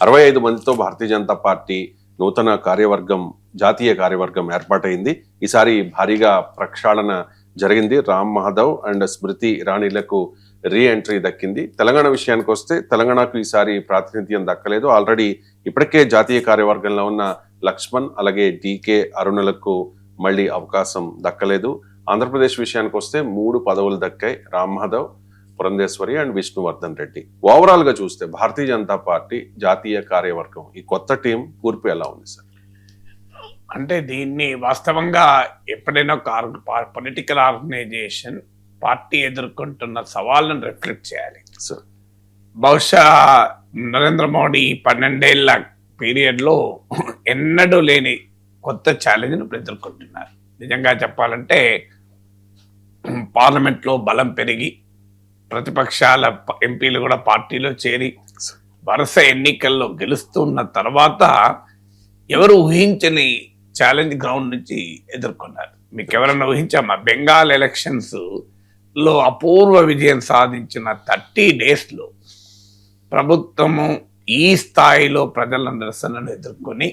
65 మందితో భారతీయ జనతా పార్టీ నూతన కార్యవర్గం, జాతీయ కార్యవర్గం ఏర్పాటైంది. ఈసారి భారీగా ప్రక్షాళన జరిగింది. రామ్ మాధవ్ అండ్ స్మృతి ఇరానీలకు రీ ఎంట్రీ దక్కింది. తెలంగాణ విషయానికి వస్తే తెలంగాణకు ఈసారి ప్రాతినిధ్యం దక్కలేదు. ఆల్రెడీ ఇప్పటికే జాతీయ కార్యవర్గంలో ఉన్న లక్ష్మణ్ అలాగే డికే అరుణులకు మళ్ళీ అవకాశం దక్కలేదు. ఆంధ్రప్రదేశ్ విషయానికి వస్తే 3 పదవులు దక్కాయి. రామ్ మాధవ్, పురంధేశ్వరి అండ్ విష్ణువర్ధన్ రెడ్డి. ఓవరాల్ గా చూస్తే భారతీయ జనతా పార్టీ జాతీయ కార్యవర్గం ఈ కొత్త టీం కూర్పు ఎలా ఉంది సార్? అంటే దీన్ని వాస్తవంగా ఎప్పుడైనా పొలిటికల్ ఆర్గనైజేషన్ పార్టీ ఎదుర్కొంటున్న సవాళ్ళను రిఫ్లెక్ట్ చేయాలి సార్. బహుశా నరేంద్ర మోడీ 12 ఏళ్ల పీరియడ్లో ఎన్నడూ లేని కొత్త ఛాలెంజ్ను ఎదుర్కొంటున్నారు. నిజంగా చెప్పాలంటే పార్లమెంట్లో బలం పెరిగి ప్రతిపక్షాల ఎంపీలు కూడా పార్టీలో చేరి వరుస ఎన్నికల్లో గెలుస్తున్న తర్వాత ఎవరు ఊహించని ఛాలెంజ్ గ్రౌండ్ నుంచి ఎదుర్కొన్నారు. మీకు ఎవరన్నా ఊహించామా? బెంగాల్ ఎలక్షన్స్ లో అపూర్వ విజయం సాధించిన 30 డేస్లో ప్రభుత్వము ఈ స్థాయిలో ప్రజల నిరసనను ఎదుర్కొని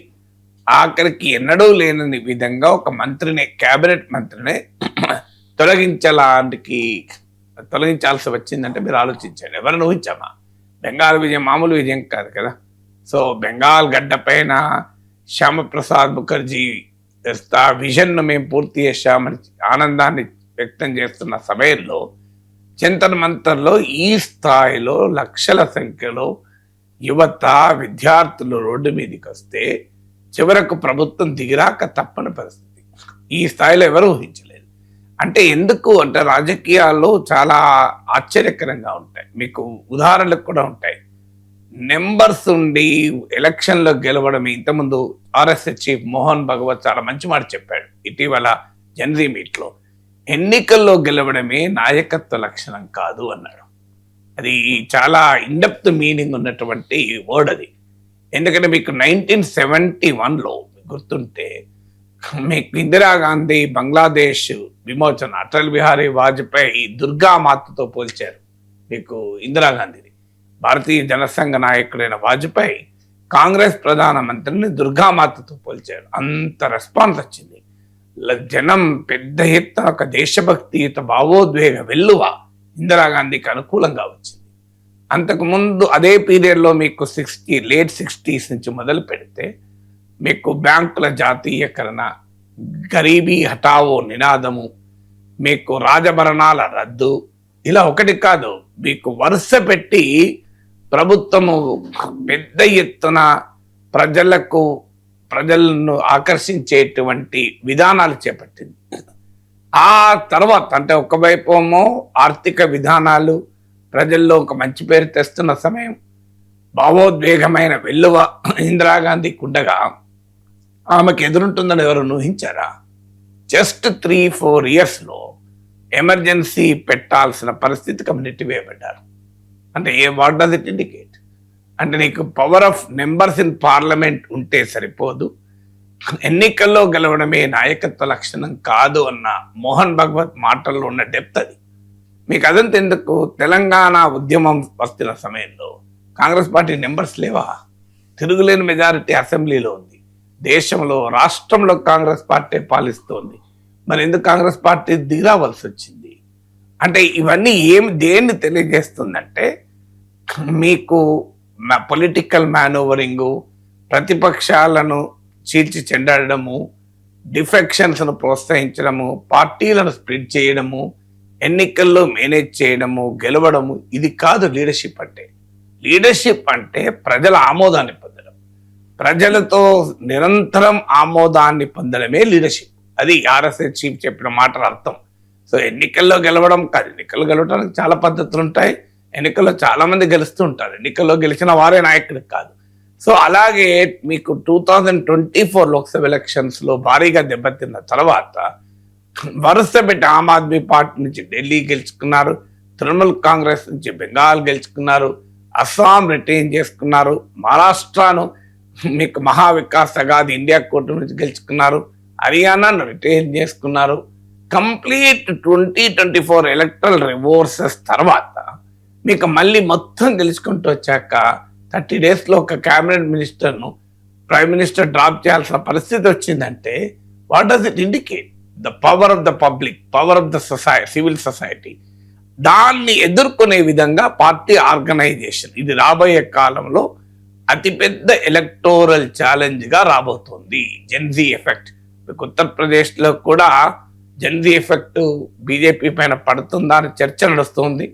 ఆఖరికి ఎన్నడూ లేని విధంగా ఒక మంత్రిని, కేబినెట్ మంత్రిని తొలగించాల్సి వచ్చిందంటే మీరు ఆలోచించండి. ఎవరిని ఊహించామా? బెంగాల్ విజయం మామూలు విజయం కాదు కదా. సో బెంగాల్ గడ్డ పైన శ్యామప్రసాద్ ముఖర్జీ విజన్ను మేము పూర్తి చేశామని ఆనందాన్ని వ్యక్తం చేస్తున్న సమయంలో చింతన మంతర్లో ఈ స్థాయిలో లక్షల సంఖ్యలో యువత, విద్యార్థులు రోడ్డు మీదకి వస్తే చివరకు ప్రభుత్వం దిగిరాక తప్పని పరిస్థితి ఈ స్థాయిలో ఎవరు ఊహించలేదు. అంటే ఎందుకు అంటే రాజకీయాల్లో చాలా ఆశ్చర్యకరంగా ఉంటాయి. మీకు ఉదాహరణలకు కూడా ఉంటాయి. నెంబర్స్ ఉండి ఎలక్షన్లో గెలవడం. ఇంతకుముందు ఆర్ఎస్ఎస్ చీఫ్ మోహన్ భగవత్ చాలా మంచి మాట చెప్పాడు ఇటీవల జనరీ మీట్లో. ఎన్నికల్లో గెలవడమే నాయకత్వ లక్షణం కాదు అన్నాడు. అది చాలా ఇన్డెప్త్ మీనింగ్ ఉన్నటువంటి వర్డ్ అది. ఎందుకంటే మీకు 1971లో గుర్తుంటే మీకు ఇందిరాగాంధీ బంగ్లాదేశ్ విమోచన, అటల్ బిహారీ వాజ్పేయి దుర్గామాతతో పోల్చారు. మీకు ఇందిరాగాంధీని, భారతీయ జనసంఘ నాయకుడైన వాజ్పేయి కాంగ్రెస్ ప్రధానమంత్రిని దుర్గామాతతో పోల్చారు. అంత రెస్పాన్స్ వచ్చింది. జనం పెద్ద ఎత్తున ఒక దేశభక్తియుత భావోద్వేగ వెల్లువ ఇందిరాగాంధీకి అనుకూలంగా వచ్చింది. అంతకుముందు అదే పీరియడ్లో మీకు లేట్ 60s నుంచి మొదలు పెడితే మీకు బ్యాంకుల జాతీయకరణ, గరీబీ హఠావో నినాదము, మీకు రాజభరణాల రద్దు, ఇలా ఒకటి కాదు మీకు వరుస పెట్టి ప్రభుత్వము పెద్ద ఎత్తున ప్రజలను ఆకర్షించేటువంటి విధానాలు చేపట్టింది. ఆ తర్వాత అంటే ఒకవైపు ఏమో ఆర్థిక విధానాలు ప్రజల్లో ఒక మంచి పేరు తెస్తున్న సమయం, భావోద్వేగమైన వెల్లువ ఇందిరాగాంధీకి ఉండగా ఆమెకు ఎదురుంటుందని ఎవరు ఊహించారా? జస్ట్ 3-4 ఇయర్స్లో ఎమర్జెన్సీ పెట్టాల్సిన పరిస్థితికి నెట్టివేయబడ్డారు. అంటే వాట్ డస్ ఇట్ ఇండికేట్? అంటే నీకు power of numbers in parliament ఉంటే సరిపోదు, ఎన్నికల్లో గెలవడమే నాయకత్వ లక్షణం కాదు అన్న మోహన్ భగవత్ మాటల్లో ఉన్న డెప్త్ అది. మీకు అదంతా ఎందుకు? తెలంగాణ ఉద్యమం వస్తున్న సమయంలో కాంగ్రెస్ పార్టీ నెంబర్స్ లేవా? తిరుగులేని మెజారిటీ అసెంబ్లీలో ఉంది. దేశంలో, రాష్ట్రంలో కాంగ్రెస్ పార్టీ పాలిస్తోంది. మరి ఎందుకు కాంగ్రెస్ పార్టీ దిగిరావాల్సి వచ్చింది? అంటే ఇవన్నీ దేన్ని తెలియజేస్తుందంటే మీకు పొలిటికల్ మేనోవరింగు, ప్రతిపక్షాలను చీల్చి చెండడము, డిఫెక్షన్స్ను ప్రోత్సహించడము, పార్టీలను స్ప్లిట్ చేయడము, ఎన్నికల్లో మేనేజ్ చేయడము, గెలవడము, ఇది కాదు లీడర్షిప్ అంటే. లీడర్షిప్ అంటే ప్రజల ఆమోదాన్ని పొందడం, ప్రజలతో నిరంతరం ఆమోదాన్ని పొందడమే లీడర్షిప్. అది ఆర్ఎస్ఎస్ చీఫ్ చెప్పిన మాటల అర్థం. సో ఎన్నికల్లో గెలవడం కాదు. ఎన్నికల్లో గెలవడానికి చాలా పద్ధతులు ఉంటాయి. ఎన్నికల్లో చాలా మంది గెలుస్తూ ఉంటారు. ఎన్నికల్లో గెలిచిన వారే నాయకుడు కాదు. సో అలాగే మీకు 2024 లోక్సభ ఎలక్షన్స్లో భారీగా దెబ్బతిన్న తర్వాత వరుస పెట్టి ఆమ్ ఆద్మీ పార్టీ నుంచి ఢిల్లీ గెలుచుకున్నారు, తృణమూల్ కాంగ్రెస్ నుంచి బెంగాల్ గెలుచుకున్నారు, అస్సాం రిటైన్ చేసుకున్నారు, మహారాష్ట్రను మీకు మహావికాస్ అగాది ఇండియా కూటమి నుంచి గెలుచుకున్నారు, హర్యానాను రిటైన్ చేసుకున్నారు. కంప్లీట్ 2024 ఎలక్ట్రల్ రివోర్సెస్ తర్వాత మీకు మళ్ళీ మొత్తం గెలుచుకుంటూ వచ్చాక 30 daysలో ఒక క్యాబినెట్ మినిస్టర్ను ప్రైమ్ మినిస్టర్ డ్రాప్ చేయాల్సిన పరిస్థితి వచ్చిందంటే what does it indicate? The power of the public, power of the society, civil society. దాన్ని ఎదుర్కొనే విధంగా పార్టీ ఆర్గనైజేషన్ ఇది రాబోయే కాలంలో అతిపెద్ద ఎలక్టోరల్ ఛాలెంజ్గా రాబోతోంది. జెన్జీ ఎఫెక్ట్, మీకు ఉత్తరప్రదేశ్లో కూడా జెన్జీ ఎఫెక్ట్ బీజేపీ పైన పడుతుందా అని చర్చ నడుస్తుంది.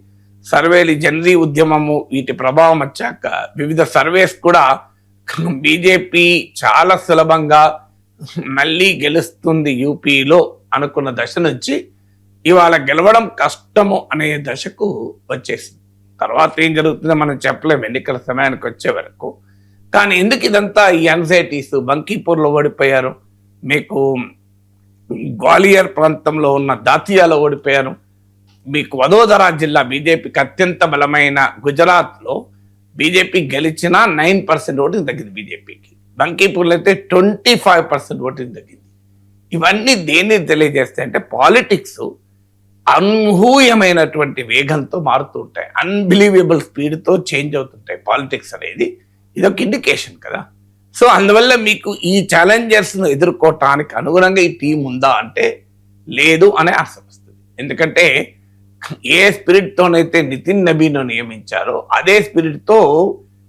సర్వేలు, జెన్జీ ఉద్యమము వీటి ప్రభావం వచ్చాక వివిధ సర్వేస్ కూడా బీజేపీ చాలా సులభంగా మళ్ళీ గెలుస్తుంది యూపీలో అనుకున్న దశ నుంచి ఇవాళ గెలవడం కష్టము అనే దశకు వచ్చేసింది. తర్వాత ఏం జరుగుతుందో మనం చెప్పలేము ఎన్నికల సమయానికి వచ్చే వరకు. కానీ ఎందుకు ఇదంతా ఈ అన్సైటీస్? బంకీపూర్లో ఓడిపోయారు, మీకు గ్వాలియర్ ప్రాంతంలో ఉన్న దాతియాలో ఓడిపోయారు, మీకు వదోదరా జిల్లా బీజేపీకి అత్యంత బలమైన గుజరాత్లో బీజేపీ గెలిచిన 9% ఓటింగ్ తగ్గింది బీజేపీకి. బంకీపూర్లో అయితే 25% ఓటింగ్ తగ్గింది. ఇవన్నీ దేన్ని తెలియజేస్తాయి అంటే పాలిటిక్స్ అనూహ్యమైనటువంటి వేగంతో మారుతూ ఉంటాయి, అన్బిలీవబుల్ స్పీడ్తో చేంజ్ అవుతుంటాయి పాలిటిక్స్ అనేది. ఇదొక ఇండికేషన్ కదా. సో అందువల్ల మీకు ఈ ఛాలెంజర్స్ను ఎదుర్కోవటానికి అనుగుణంగా ఈ టీం ఉందా అంటే లేదు అనే ఆన్సర్ వస్తుంది. ఎందుకంటే ఏ స్పిరిట్తోనైతే నితిన్ నబీను నియమించారో అదే స్పిరిట్తో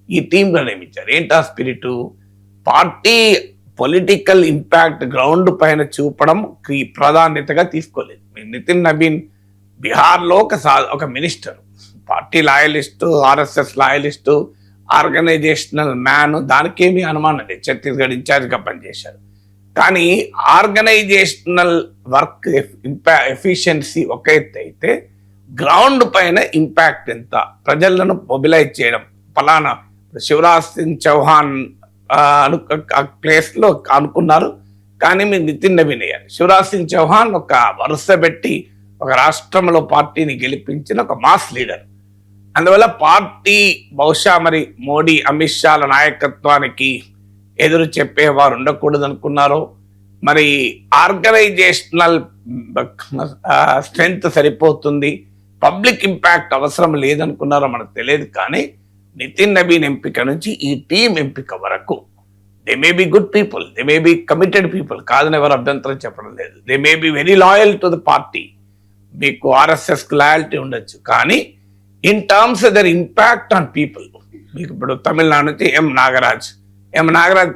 ఈ టీంలో నియమించారు. ఏంటా spirit? Party political impact ground పైన చూపడం ప్రాధాన్యతగా తీసుకోలేదు. నితిన్ నబీన్ బీహార్లో ఒక minister, party loyalist, RSS loyalist, organisational man, దానికేమీ అనుమానం లేదు. ఛత్తీస్గఢ్ ఇన్ఛార్జ్గా పనిచేశారు. కానీ ఆర్గనైజేషనల్ వర్క్ ఎఫిషియన్సీ ఒక ఎత్తు అయితే గ్రౌండ్ పైన ఇంపాక్ట్ ఎంత, ప్రజలను మొబిలైజ్ చేయడం. ఫలానా శివరాజ్ సింగ్ చౌహాన్ ప్లేస్లో అనుకున్నారు, కానీ మీరు నితిన్ నబీన్ అయ్యారు. శివరాజ్ సింగ్ చౌహాన్ ఒక వరుస పెట్టి ఒక రాష్ట్రంలో పార్టీని గెలిపించిన ఒక మాస్ లీడర్. అందువల్ల పార్టీ బహుశా మరి మోడీ, అమిత్ షాల నాయకత్వానికి ఎదురు చెప్పేవారు ఉండకూడదు అనుకున్నారు. మరి ఆర్గనైజేషనల్ స్ట్రెంగ్త్ సరిపోతుంది, పబ్లిక్ ఇంపాక్ట్ అవసరం లేదనుకున్నారో మనకు తెలియదు. కానీ నితిన్ నబీన్ ఎంపిక నుంచి ఈ టీం ఎంపిక వరకు they may be good people, they may be committed people, కాదని ఎవరు అభ్యంతరం చెప్పడం లేదు. They may be very loyal to the party, మీకు ఆర్ఎస్ఎస్కి లాయల్టీ ఉండొచ్చు. కానీ in terms of their impact on people, మీకు ఇప్పుడు తమిళనాడు నుంచి ఎం నాగరాజ్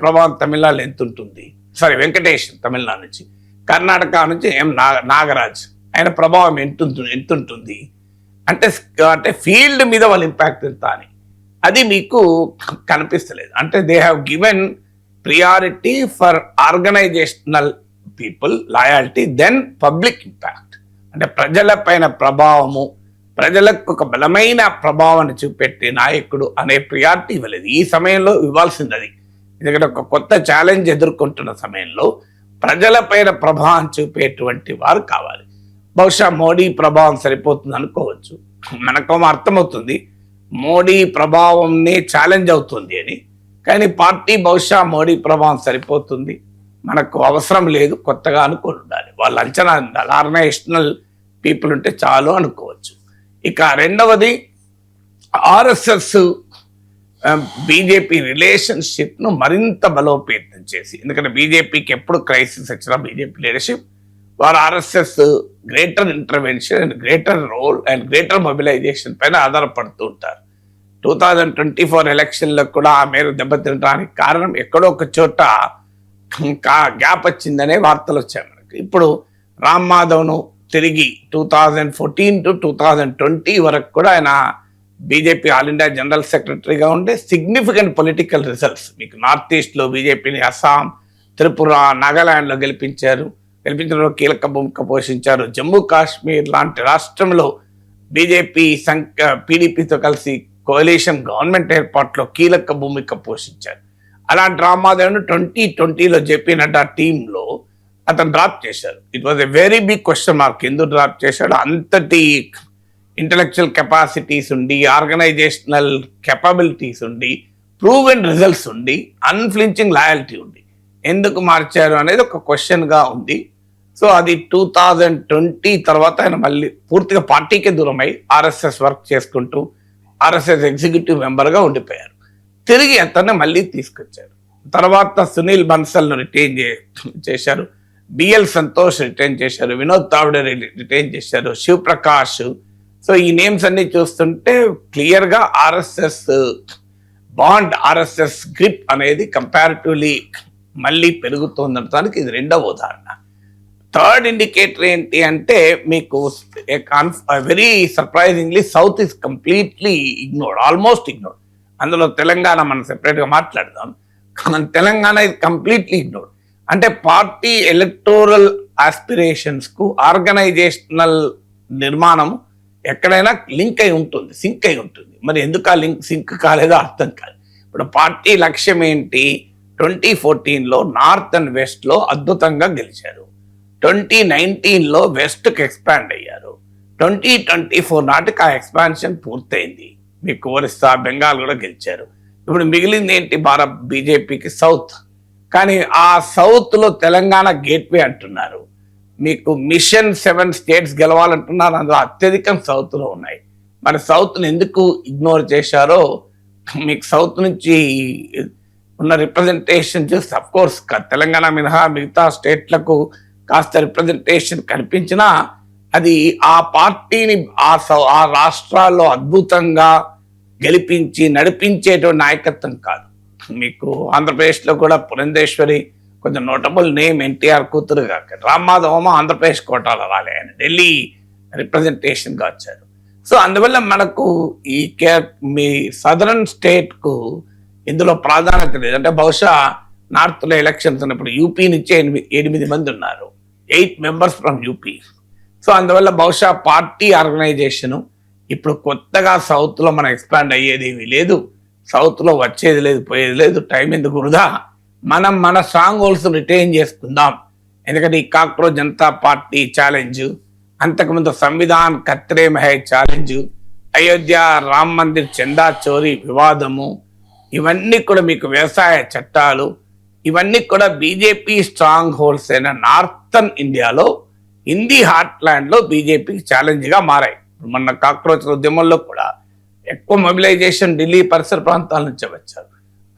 ప్రభావం తమిళనాడులో ఎంత ఉంటుంది? సారీ, వెంకటేష్ తమిళనాడు నుంచి. కర్ణాటక నుంచి నాగరాజ్, ఆయన ప్రభావం ఎంత ఉంటుంది అంటే ఫీల్డ్ మీద వాళ్ళ ఇంపాక్ట్ ఎంత అని అది మీకు కనిపిస్తలేదు. అంటే they have given priority for organizational people loyalty then public impact. అంటే ప్రజల పైన ప్రభావము, ప్రజలకు ఒక బలమైన ప్రభావాన్ని చూపెట్టే నాయకుడు అనే ప్రియారిటీ ఇవ్వలేదు. ఈ సమయంలో ఇవ్వాల్సింది అది. ఎందుకంటే ఒక కొత్త ఛాలెంజ్ ఎదుర్కొంటున్న సమయంలో ప్రజల పైన ప్రభావం చూపేటువంటి వారు కావాలి. బహుశా మోడీ ప్రభావం సరిపోతుంది అనుకోవచ్చు. మనకు అర్థమవుతుంది మోడీ ప్రభావంనే ఛాలెంజ్ అవుతుంది అని. కానీ పార్టీ బహుశా మోడీ ప్రభావం సరిపోతుంది, మనకు అవసరం లేదు, కొత్తగా అనుకోని ఉండాలి, వాళ్ళ అంచనా ఉండాలి, ఆర్గనైజేషనల్ పీపుల్ ఉంటే చాలు అనుకోవచ్చు. ఇక రెండవది ఆర్ఎస్ఎస్ బీజేపీ రిలేషన్షిప్ను మరింత బలోపేతం చేసి, ఎందుకంటే బీజేపీకి ఎప్పుడు క్రైసిస్ వచ్చినా బీజేపీ లీడర్షిప్ వారు RSS greater intervention and greater role and greater mobilization పైన ఆధారపడుతూ ఉంటారు. 2024 ఎలక్షన్లో కూడా ఆ మేర దెబ్బతినడానికి కారణం ఎక్కడో ఒక చోట గ్యాప్ వచ్చిందనే వార్తలు వచ్చాయి మనకి. ఇప్పుడు రామ్ మాధవ్ను తిరిగి 2014 to 2020 వరకు కూడా ఆయన బీజేపీ ఆల్ ఇండియా జనరల్ సెక్రటరీగా ఉండే సిగ్నిఫికెంట్ పొలిటికల్ రిజల్ట్స్, మీకు నార్త్ ఈస్ట్లో బీజేపీని అస్సాం, త్రిపుర, నాగాలాండ్లో గెలిపించడంలో కీలక భూమిక పోషించారు. జమ్మూ కాశ్మీర్ లాంటి రాష్ట్రంలో బీజేపీ పీడీపీతో కలిసి కోalition గవర్నమెంట్ ఏర్పాటులో కీలక భూమిక పోషించారు. అలాంటి రామ్ మాధవ్ను 2020లో జేపీ నడ్డా టీంలో అతను డ్రాప్ చేశారు. It was a very big question mark. ఎందుకు డ్రాప్ చేశాడు? అంతటి ఇంటలెక్చువల్ కెపాసిటీస్ ఉండి, ఆర్గనైజేషనల్ కెపబిలిటీస్ ఉండి, ప్రూవెన్ రిజల్ట్స్ ఉండి, అన్ఫ్లించింగ్ లాయల్టీ ఉండి ఎందుకు మార్చారు అనేది ఒక క్వశ్చన్గా ఉంది. సో అది 2020 తర్వాత ఆయన మళ్ళీ పూర్తిగా పార్టీకే దూరమై ఆర్ఎస్ఎస్ వర్క్ చేసుకుంటూ ఆర్ఎస్ఎస్ ఎగ్జిక్యూటివ్ మెంబర్గా ఉండిపోయారు. తిరిగి అతన్ని మళ్ళీ తీసుకొచ్చారు. తర్వాత సునీల్ బన్సల్ను రిటైన్ చేశారు, బిఎల్ సంతోష్ రిటైన్ చేశారు, వినోద్ తావ్డే రిటైన్ చేశారు, శివ్ ప్రకాష్. సో ఈ నేమ్స్ అన్ని చూస్తుంటే క్లియర్గా ఆర్ఎస్ఎస్ బాండ్, ఆర్ఎస్ఎస్ గ్రిప్ అనేది కంపారిటివ్లీ మళ్ళీ పెరుగుతుందనడానికి ఇది రెండవ ఉదాహరణ. థర్డ్ ఇండికేటర్ ఏంటి అంటే మీకు very surprisingly south is completely ignored, almost ignored. అందులో తెలంగాణ మనం సెపరేట్గా మాట్లాడదాం. Telangana is completely ignored. అంటే పార్టీ ఎలక్టోరల్ ఆస్పిరేషన్స్కు ఆర్గనైజేషనల్ నిర్మాణం ఎక్కడైనా లింక్ అయి ఉంటుంది, సింక్ అయి ఉంటుంది. మరి ఎందుకు ఆ లింక్ సింక్ కాలేదో అర్థం కాదు. ఇప్పుడు పార్టీ లక్ష్యం ఏంటి? 2014లో నార్త్ అండ్ వెస్ట్లో అద్భుతంగా గెలిచారు, 2019లో వెస్ట్కి ఎక్స్పాండ్ అయ్యారు, 2024 నాటికి ఆ ఎక్స్పాన్షన్ పూర్తయింది. మీకు ఒరిస్సా, బెంగాల్ కూడా గెలిచారు. ఇప్పుడు మిగిలింది ఏంటి? బీజేపీకి సౌత్. కానీ ఆ సౌత్లో తెలంగాణ గేట్వే అంటున్నారు. మీకు మిషన్ 7 స్టేట్స్ గెలవాలంటున్నారు, అందులో అత్యధికం సౌత్లో ఉన్నాయి. మరి సౌత్ని ఎందుకు ఇగ్నోర్ చేశారో, మీకు సౌత్ నుంచి ఉన్న రిప్రజెంటేషన్ చూసి అఫ్ కోర్స్ తెలంగాణ మినహా మిగతా స్టేట్లకు కాస్త రిప్రజెంటేషన్ కనిపించినా అది ఆ పార్టీని ఆ రాష్ట్రాల్లో అద్భుతంగా గెలిపించి నడిపించేటువంటి నాయకత్వం కాదు. మీకు ఆంధ్రప్రదేశ్లో కూడా పురంధేశ్వరి కొంచెం నోటబుల్ నేమ్, ఎన్టీఆర్ కూతురుగా. రామ్మాధవమ ఆంధ్రప్రదేశ్ కోటాలో రాలే, ఆయన ఢిల్లీ రిప్రజెంటేషన్గా వచ్చారు. సో అందువల్ల మనకు ఈ మీ సదరన్ స్టేట్కు ఇందులో ప్రాధాన్యత లేదు. అంటే బహుశా నార్త్లో ఎలక్షన్స్ ఉన్నప్పుడు యూపీ నుంచే 8 మంది ఉన్నారు, 8 మెంబర్స్ ఫ్రమ్ యూపీ. సో అందువల్ల బహుశా పార్టీ ఆర్గనైజేషను ఇప్పుడు కొత్తగా సౌత్లో మనం ఎక్స్పాండ్ అయ్యేది ఏమీ లేదు, సౌత్లో వచ్చేది లేదు, పోయేది లేదు. టైం ఎందుకు వృధా, మనం మన స్ట్రాంగ్ హోల్డ్స్ రిటైన్ చేసుకుందాం. ఎందుకంటే ఈ కాక్రోచ్ జనతా పార్టీ ఛాలెంజ్, అంతకుముందు సంవిధాన్ ఖత్రే మే హై ఛాలెంజ్, అయోధ్య రామ్ మందిర్ చందా చోరీ వివాదము, ఇవన్నీ కూడా మీకు వ్యవసాయ చట్టాలు, ఇవన్నీ కూడా బీజేపీ స్ట్రాంగ్ హోల్డ్స్ అయిన నార్థన్ ఇండియాలో, హిందీ హార్ట్లాండ్లో బీజేపీకి ఛాలెంజ్గా మారాయి. మొన్న కాక్రోచ్ ఉద్యమంలో కూడా ఎక్కువ మొబిలైజేషన్ ఢిల్లీ పరిసర ప్రాంతాల నుంచి వచ్చారు.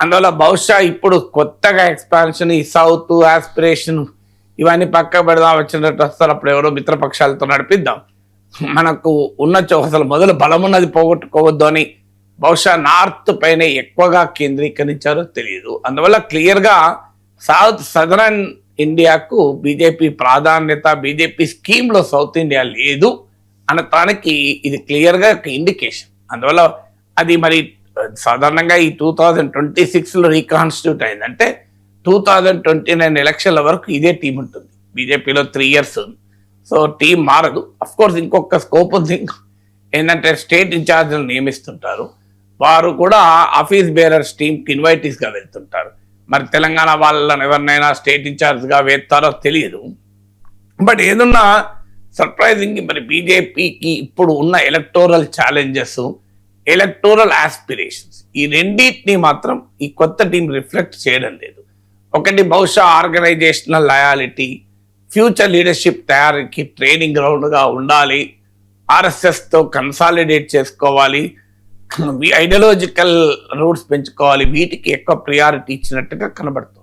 అందువల్ల బహుశా ఇప్పుడు కొత్తగా ఎక్స్పాన్షన్, ఈ సౌత్ ఆస్పిరేషన్ ఇవన్నీ పక్క పెడదాం, వచ్చినట్టు వస్తారు. అప్పుడు ఎవరో మిత్రపక్షాలతో నడిపిద్దాం, మనకు ఉన్న అసలు మొదలు బలం ఉన్నది పోగొట్టుకోవద్దు అని బహుశా నార్త్ పైన ఎక్కువగా కేంద్రీకరించారో తెలియదు. అందువల్ల క్లియర్గా సదరన్ ఇండియాకు బీజేపీ ప్రాధాన్యత, బీజేపీ స్కీమ్లో సౌత్ ఇండియా లేదు అనటానికి ఇది క్లియర్గా ఒక ఇండికేషన్. అందువల్ల అది మరి సాధారణంగా ఈ 2026లో రీకాన్స్టిట్యూట్ అయిందంటే 2029 ఎలక్షన్ల వరకు ఇదే టీం ఉంటుంది. బీజేపీలో 3 years, సో టీం మారదు. అఫ్ కోర్స్ ఇంకొక స్కోప్ ఉంది ఏంటంటే స్టేట్ ఇన్ఛార్జ్లు నియమిస్తుంటారు, వారు కూడా ఆఫీస్ బేరర్స్ టీంకి ఇన్వైటీస్గా వెళ్తుంటారు. మరి తెలంగాణ వాళ్ళని ఎవరినైనా స్టేట్ ఇన్ఛార్జ్గా వేస్తారో తెలియదు. బట్ ఏదన్నా సర్ప్రైజింగ్ మరి బీజేపీకి ఇప్పుడు ఉన్న ఎలక్టోరల్ ఛాలెంజెస్, ఎలక్టోరల్ ఆస్పిరేషన్స్, ఈ రెండింటినీ మాత్రం ఈ కొత్త టీం రిఫ్లెక్ట్ చేయడం లేదు. ఒకటి బహుశా ఆర్గనైజేషనల్ లయాలిటీ, ఫ్యూచర్ లీడర్షిప్ తయారీకి ట్రైనింగ్ గ్రౌండ్గా ఉండాలి, ఆర్ఎస్ఎస్తో కన్సాలిడేట్ చేసుకోవాలి, ఐడియాలజికల్ రూట్స్ పెంచుకోవాలి, వీటికి ఎక్కువ ప్రియారిటీ ఇచ్చినట్టుగా కనబడుతుంది.